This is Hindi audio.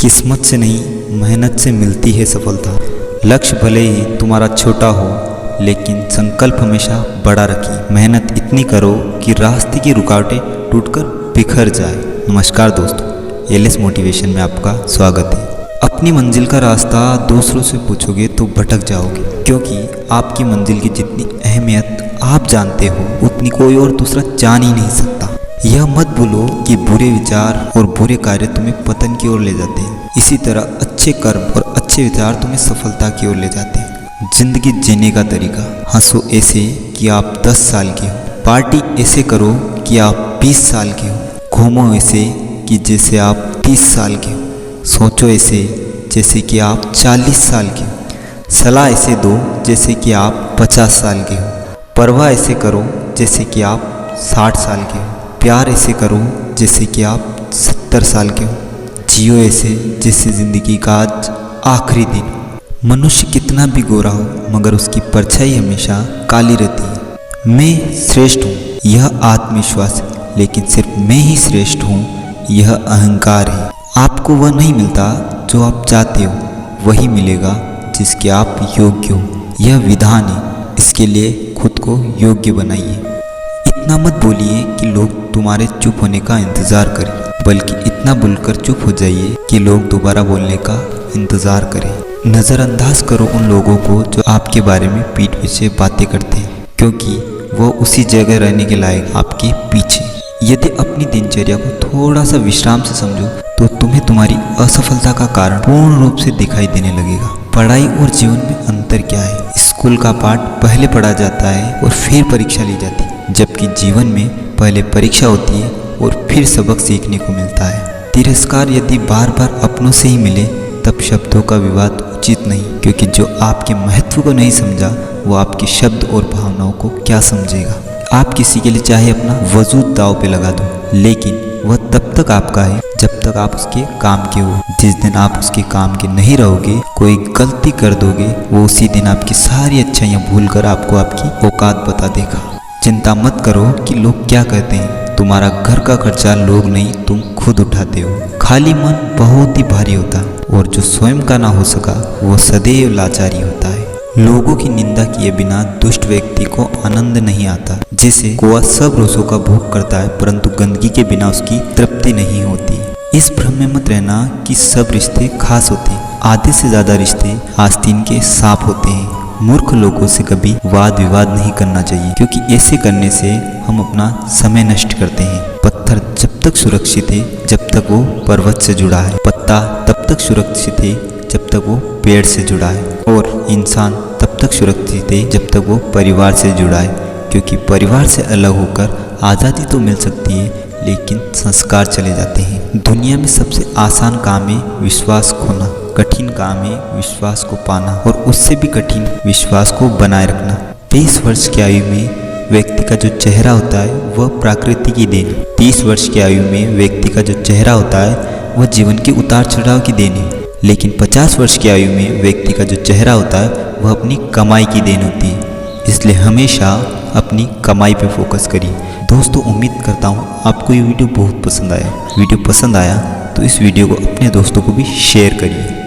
किस्मत से नहीं, मेहनत से मिलती है सफलता। लक्ष्य भले ही तुम्हारा छोटा हो, लेकिन संकल्प हमेशा बड़ा रखिए। मेहनत इतनी करो कि रास्ते की रुकावटें टूटकर बिखर जाए। नमस्कार दोस्तों, एलएस मोटिवेशन में आपका स्वागत है। अपनी मंजिल का रास्ता दूसरों से पूछोगे तो भटक जाओगे, क्योंकि आपकी मंजिल की जितनी अहमियत आप जानते हो उतनी कोई और दूसरा जान ही नहीं सकता। यह मत भूलो कि बुरे विचार और बुरे कार्य तुम्हें पतन की ओर ले जाते हैं। इसी तरह अच्छे कर्म और अच्छे विचार तुम्हें सफलता की ओर ले जाते हैं। जिंदगी जीने का तरीका, हंसो ऐसे कि आप 10 साल के हो, पार्टी ऐसे करो कि आप 20 साल के हो, घूमो ऐसे कि जैसे आप 30 साल के हो, सोचो ऐसे जैसे कि आप 40 साल के हो, सलाह ऐसे दो जैसे कि आप 50 साल के हो, परवाह ऐसे करो जैसे कि आप 60 साल के हो, प्यार ऐसे करो जैसे कि आप 70 साल के हो, जियो ऐसे जैसे ज़िंदगी का आज आखिरी दिन। मनुष्य कितना भी गोरा हो, मगर उसकी परछाई हमेशा काली रहती है। मैं श्रेष्ठ हूँ, यह आत्मविश्वास है, लेकिन सिर्फ मैं ही श्रेष्ठ हूँ, यह अहंकार है। आपको वह नहीं मिलता जो आप चाहते हो, वही मिलेगा जिसके आप योग्य हो। यह विधान है, इसके लिए खुद को योग्य बनाइए। इतना मत बोलिए कि लोग तुम्हारे चुप होने का इंतज़ार करें, बल्कि इतना बोलकर चुप हो जाइए कि लोग दोबारा बोलने का इंतज़ार करें। नज़रअंदाज करो उन लोगों को जो आपके बारे में पीठ पीछे बातें करते हैं, क्योंकि वो उसी जगह रहने के लायक आपके पीछे। यदि अपनी दिनचर्या को थोड़ा सा विश्राम से समझो तो तुम्हें तुम्हारी असफलता का कारण पूर्ण रूप से दिखाई देने लगेगा। पढ़ाई और जीवन में अंतर क्या है? स्कूल का पाठ पहले पढ़ा जाता है और फिर परीक्षा ली जाती है, जबकि जीवन में पहले परीक्षा होती है और फिर सबक सीखने को मिलता है। तिरस्कार यदि बार बार अपनों से ही मिले तब शब्दों का विवाद उचित नहीं, क्योंकि जो आपके महत्व को नहीं समझा वो आपके शब्द और भावनाओं को क्या समझेगा। आप किसी के लिए चाहे अपना वजूद दांव पे लगा दो, लेकिन वह तब तक आपका है जब तक आप उसके काम के हो। जिस दिन आप उसके काम के नहीं रहोगे, कोई गलती कर दोगे, वो उसी दिन आपकी सारी अच्छाइयाँ भूलकर आपको आपकी औकात बता देगा। चिंता मत करो कि लोग क्या कहते हैं। तुम्हारा घर का खर्चा लोग नहीं, तुम खुद उठाते हो। खाली मन बहुत ही भारी होता है, और जो स्वयं का ना हो सका वो सदैव लाचारी होता है। लोगों की निंदा किए बिना दुष्ट व्यक्ति को आनंद नहीं आता। जैसे कौवा सब रोजों का भोग करता है, परंतु गंदगी के बिना उसकी तृप्ति नहीं होती। इस भ्रम में मत रहना कि सब रिश्ते खास होते हैं। आधे से ज्यादा रिश्ते आस्तीन के सांप होते हैं। मूर्ख लोगों से कभी वाद विवाद नहीं करना चाहिए, क्योंकि ऐसे करने से हम अपना समय नष्ट करते हैं। पत्थर जब तक सुरक्षित है जब तक वो पर्वत से जुड़ा है, पत्ता तब तक सुरक्षित है जब तक वो पेड़ से जुड़ा है, और इंसान तब तक सुरक्षित है जब तक वो परिवार से जुड़ा है। क्योंकि परिवार से अलग होकर आज़ादी तो मिल सकती है, लेकिन संस्कार चले जाते हैं। दुनिया में सबसे आसान काम है विश्वास खोना, कठिन काम है विश्वास को पाना, और उससे भी कठिन विश्वास को बनाए रखना। 23 वर्ष की आयु में व्यक्ति का जो चेहरा होता है वह प्रकृति की देन है। 30 वर्ष की आयु में व्यक्ति का जो चेहरा होता है वह जीवन के उतार चढ़ाव की देन है। लेकिन 50 वर्ष की आयु में व्यक्ति का जो चेहरा होता है वह अपनी कमाई की देन होती है। इसलिए हमेशा अपनी कमाई पे फोकस करिए। दोस्तों, उम्मीद करता हूँ आपको ये वीडियो बहुत पसंद आया। वीडियो पसंद आया तो इस वीडियो को अपने दोस्तों को भी शेयर करिए।